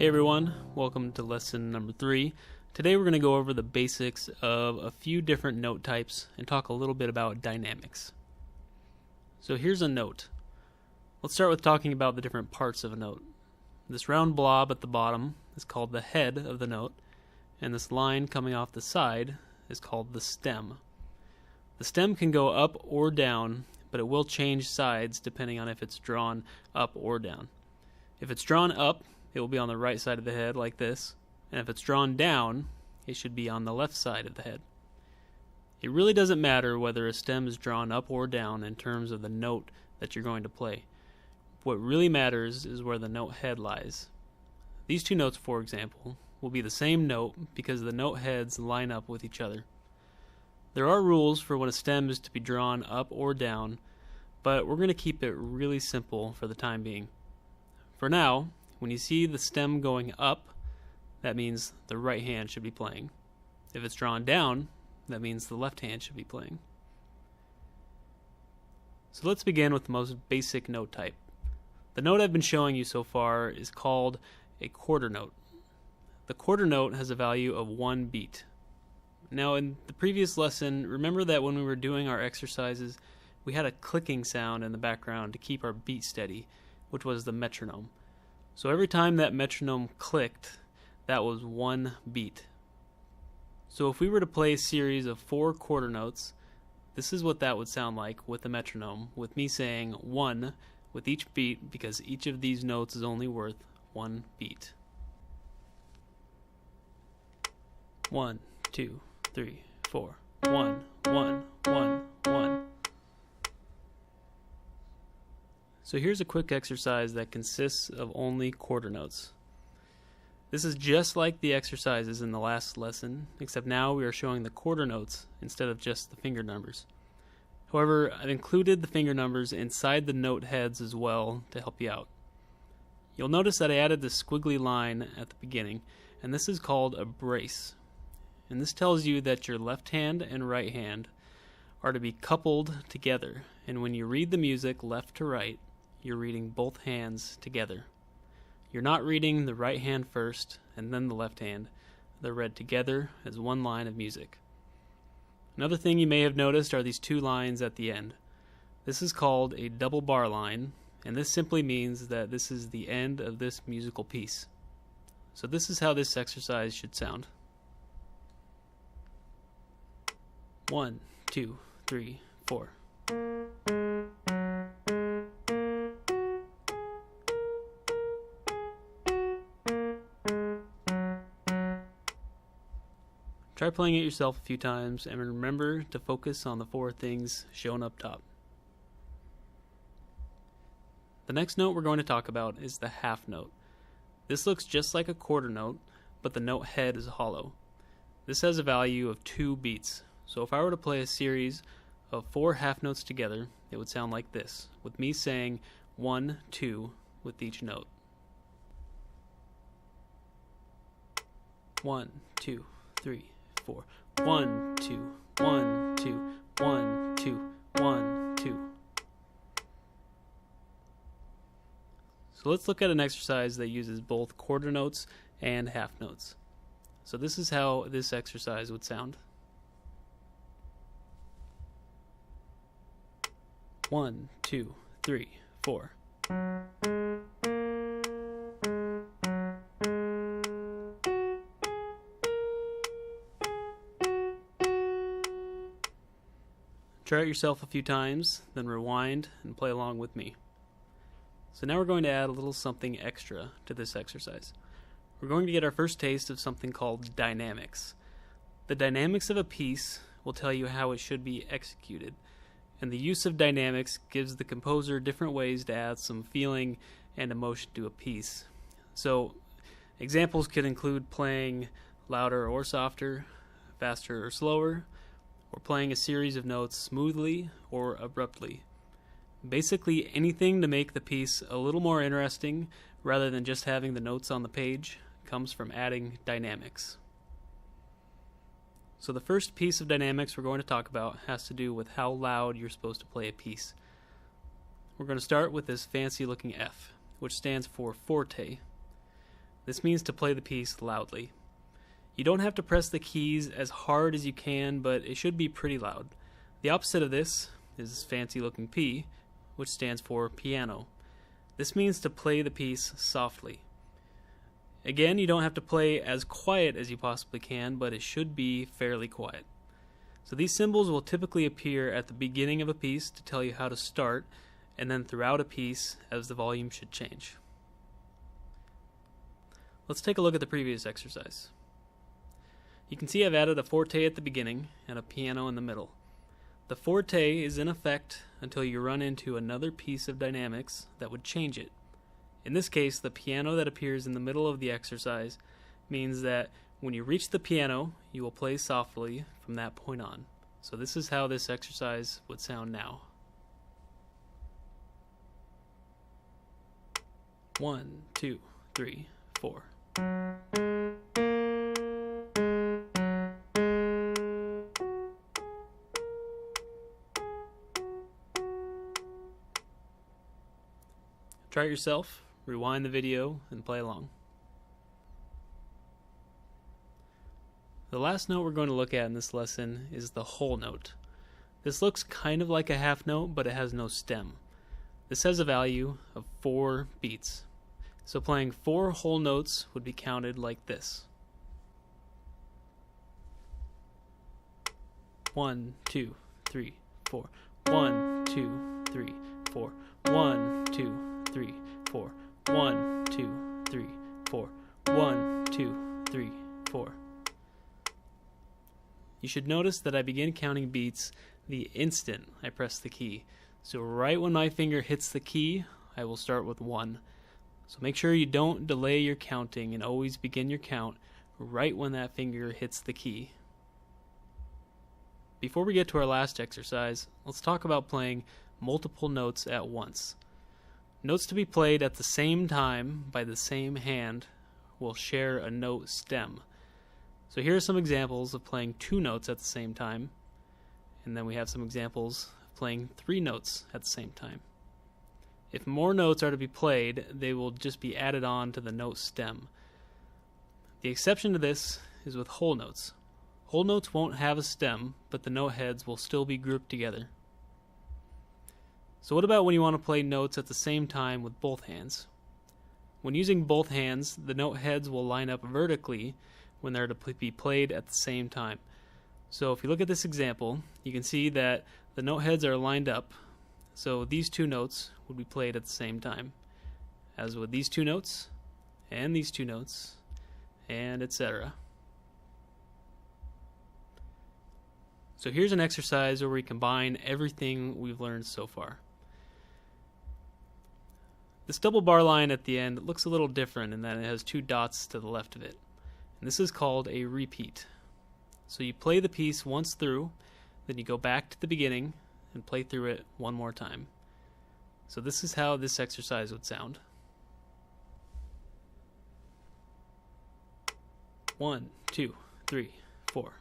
Hey everyone, welcome to lesson number 3. Today we're going to go over the basics of a few different note types and talk a little bit about dynamics. So here's a note. Let's start with talking about the different parts of a note. This round blob at the bottom is called the head of the note, and this line coming off the side is called the stem. The stem can go up or down, but it will change sides depending on if it's drawn up or down. If it's drawn up, it will be on the right side of the head like this, and if it's drawn down, it should be on the left side of the head. It really doesn't matter whether a stem is drawn up or down in terms of the note that you're going to play. What really matters is where the note head lies. These two notes, for example, will be the same note because the note heads line up with each other. There are rules for when a stem is to be drawn up or down, but we're going to keep it really simple for the time being. For now, when you see the stem going up, that means the right hand should be playing. If it's drawn down, that means the left hand should be playing. So let's begin with the most basic note type. The note I've been showing you so far is called a quarter note. The quarter note has a value of 1 beat. Now in the previous lesson, remember that when we were doing our exercises, we had a clicking sound in the background to keep our beat steady, which was the metronome. So every time that metronome clicked, that was 1 beat. So if we were to play a series of 4 quarter notes, this is what that would sound like with the metronome, with me saying 1 with each beat because each of these notes is only worth 1 beat. 1, 2, 3, 4. 1, 1, 1, 1. So here's a quick exercise that consists of only quarter notes. This is just like the exercises in the last lesson, except now we are showing the quarter notes instead of just the finger numbers. However, I've included the finger numbers inside the note heads as well to help you out. You'll notice that I added this squiggly line at the beginning, and this is called a brace. And this tells you that your left hand and right hand are to be coupled together, and when you read the music left to right, you're reading both hands together. You're not reading the right hand first and then the left hand. They're read together as one line of music. Another thing you may have noticed are these 2 lines at the end. This is called a double bar line, and this simply means that this is the end of this musical piece. So this is how this exercise should sound. 1, 2, 3, 4. Try playing it yourself a few times and remember to focus on the 4 things shown up top. The next note we're going to talk about is the half note. This looks just like a quarter note, but the note head is hollow. This has a value of 2 beats. So if I were to play a series of 4 half notes together, it would sound like this, with me saying 1, 2 with each note. 1, 2, 3, 4. 1, 2, 1, 2, 1, 2, 1, 2. So let's look at an exercise that uses both quarter notes and half notes. So this is how this exercise would sound. 1, 2, 3, 4. Try it yourself a few times, then rewind and play along with me. So now we're going to add a little something extra to this exercise. We're going to get our first taste of something called dynamics. The dynamics of a piece will tell you how it should be executed, and the use of dynamics gives the composer different ways to add some feeling and emotion to a piece. So examples could include playing louder or softer, faster or slower, or playing a series of notes smoothly or abruptly. Basically anything to make the piece a little more interesting rather than just having the notes on the page comes from adding dynamics. So the first piece of dynamics we're going to talk about has to do with how loud you're supposed to play a piece. We're going to start with this fancy looking F, which stands for forte. This means to play the piece loudly. You don't have to press the keys as hard as you can, but it should be pretty loud. The opposite of this is this fancy looking P, which stands for piano. This means to play the piece softly. Again, you don't have to play as quiet as you possibly can, but it should be fairly quiet. So these symbols will typically appear at the beginning of a piece to tell you how to start, and then throughout a piece as the volume should change. Let's take a look at the previous exercise. You can see I've added a forte at the beginning and a piano in the middle. The forte is in effect until you run into another piece of dynamics that would change it. In this case, the piano that appears in the middle of the exercise means that when you reach the piano, you will play softly from that point on. So this is how this exercise would sound now. 1, 2, 3, 4. Try it yourself, rewind the video, and play along. The last note we're going to look at in this lesson is the whole note. This looks kind of like a half note, but it has no stem. This has a value of 4 beats. So playing 4 whole notes would be counted like this. 1, 2, 3, 4. 1, 2, 3, 4. 1, 2, 3, 4. 1, 2, 3, 4. 1, 2, 3, 4. You should notice that I begin counting beats the instant I press the key. So right when my finger hits the key, I will start with 1. So make sure you don't delay your counting and always begin your count right when that finger hits the key. Before we get to our last exercise, let's talk about playing multiple notes at once. Notes to be played at the same time by the same hand will share a note stem. So here are some examples of playing 2 notes at the same time, and then we have some examples of playing 3 notes at the same time. If more notes are to be played, they will just be added on to the note stem. The exception to this is with whole notes. Whole notes won't have a stem, but the note heads will still be grouped together. So what about when you want to play notes at the same time with both hands? When using both hands, the note heads will line up vertically when they're to be played at the same time. So if you look at this example, you can see that the note heads are lined up, so these 2 notes would be played at the same time, as with these 2 notes, and these 2 notes, and etc. So here's an exercise where we combine everything we've learned so far. This double bar line at the end looks a little different in that it has 2 dots to the left of it. And this is called a repeat. So you play the piece once through, then you go back to the beginning and play through it one more time. So this is how this exercise would sound. 1, 2, 3, 4.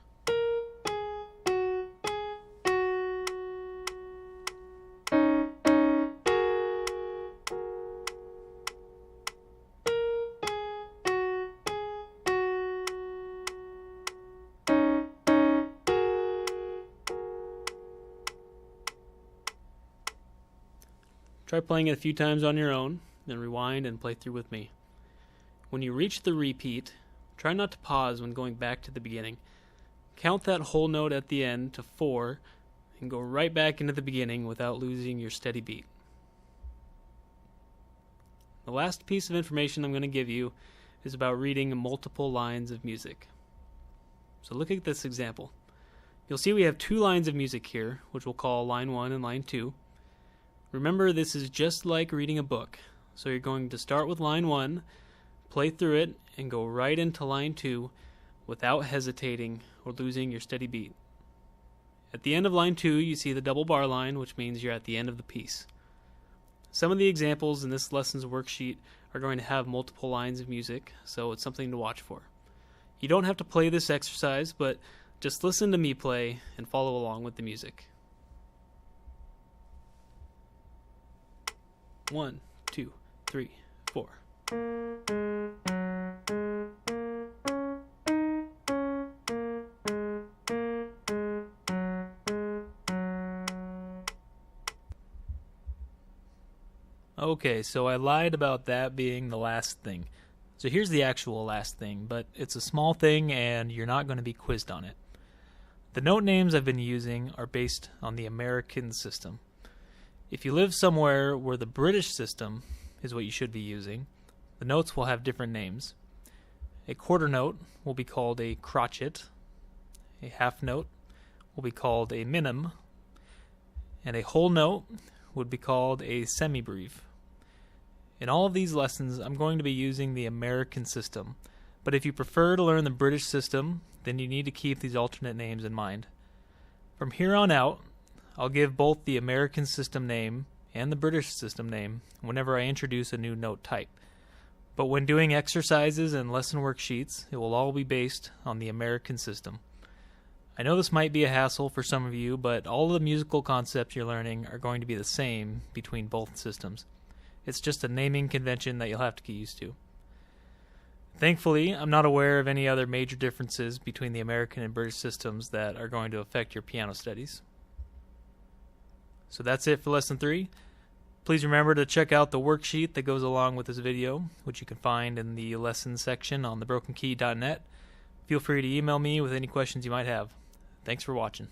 Try playing it a few times on your own, then rewind and play through with me. When you reach the repeat, try not to pause when going back to the beginning. Count that whole note at the end to 4 and go right back into the beginning without losing your steady beat. The last piece of information I'm going to give you is about reading multiple lines of music. So look at this example. You'll see we have 2 lines of music here, which we'll call line 1 and line 2. Remember, this is just like reading a book. So you're going to start with line 1, play through it, and go right into line 2 without hesitating or losing your steady beat. At the end of line 2, you see the double bar line, which means you're at the end of the piece. Some of the examples in this lesson's worksheet are going to have multiple lines of music, so it's something to watch for. You don't have to play this exercise, but just listen to me play and follow along with the music. 1, 2, 3, 4. Okay, so I lied about that being the last thing. So here's the actual last thing, but it's a small thing and you're not going to be quizzed on it. The note names I've been using are based on the American system. If you live somewhere where the British system is what you should be using, the notes will have different names. A quarter note will be called a crotchet, a half note will be called a minim, and a whole note would be called a semibreve. In all of these lessons, I'm going to be using the American system, but if you prefer to learn the British system, then you need to keep these alternate names in mind. From here on out, I'll give both the American system name and the British system name whenever I introduce a new note type. But when doing exercises and lesson worksheets, it will all be based on the American system. I know this might be a hassle for some of you, but all of the musical concepts you're learning are going to be the same between both systems. It's just a naming convention that you'll have to get used to. Thankfully, I'm not aware of any other major differences between the American and British systems that are going to affect your piano studies. So that's it for Lesson 3. Please remember to check out the worksheet that goes along with this video, which you can find in the lessons section on thebrokenkey.net. Feel free to email me with any questions you might have. Thanks for watching.